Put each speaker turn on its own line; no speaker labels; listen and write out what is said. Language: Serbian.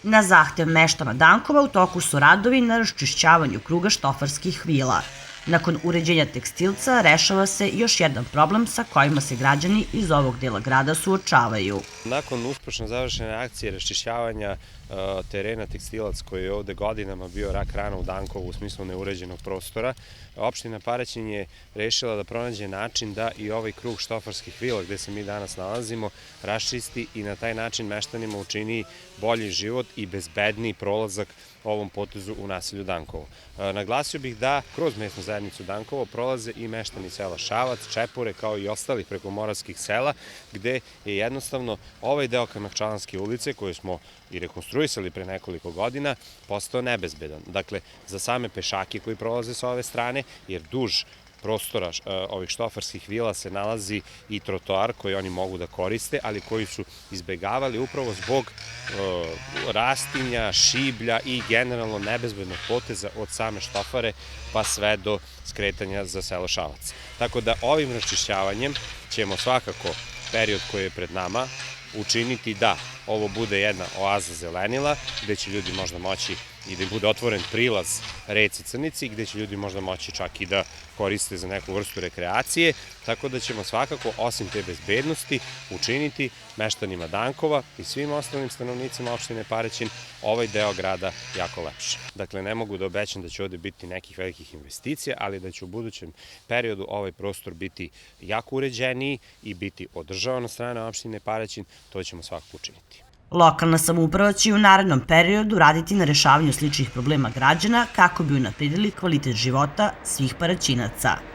Na zahtev meštana Dankova u toku su radovi na raščišćavanju kruga Štofarskih vila. Nakon uređenja tekstilca rešava se još jedan problem sa kojima se građani iz ovog dela grada suočavaju.
Nakon uspešno završene akcije raščišćavanja terena tekstilac koji je ovde godinama bio rak rana u Dankovu u smislu neuređenog prostora, opština Paraćin je rešila da pronađe način da i ovaj krug Štofarskih vila gde se mi danas nalazimo raščisti i na taj način meštanima učini bolji život i bezbedniji prolazak ovom potezu u naselju Dankovo. Naglasio bih da kroz mesnu zajednicu Dankovo prolaze i meštani sela Šavac, Čepure kao i ostalih prekomoravskih sela gde je jednostavno ovaj deo Kamakčalanske ulice koju smo i rekonstruisali pre nekoliko godina postao nebezbedan. Dakle, za same pešake koji prolaze sa ove strane, jer duž prostora ovih štofarskih vila se nalazi i trotoar koji oni mogu da koriste, ali koji su izbegavali upravo zbog rastinja, šiblja i generalno nebezbednog poteza od same Štofare pa sve do skretanja za selo Šavac. Tako da ovim raščišćavanjem ćemo svakako period koji je pred nama učiniti da ovo bude jedna oaza zelenila, gde će ljudi možda moći i da im bude otvoren prilaz reci Crnici, gde će ljudi možda moći čak i da koriste za neku vrstu rekreacije, tako da ćemo svakako, osim te bezbednosti, učiniti meštanima Dankova i svim ostalim stanovnicima opštine Paraćin ovaj deo grada jako lepše. Dakle, ne mogu da obećam da će ovde biti nekih velikih investicija, ali da će u budućem periodu ovaj prostor biti jako uređeniji i biti održavan od strane opštine Paraćin, to ćemo svakako učiniti.
Lokalna samouprava će u narednom periodu raditi na rešavanju sličnih problema građana kako bi unapredili kvalitet života svih Paraćinaca.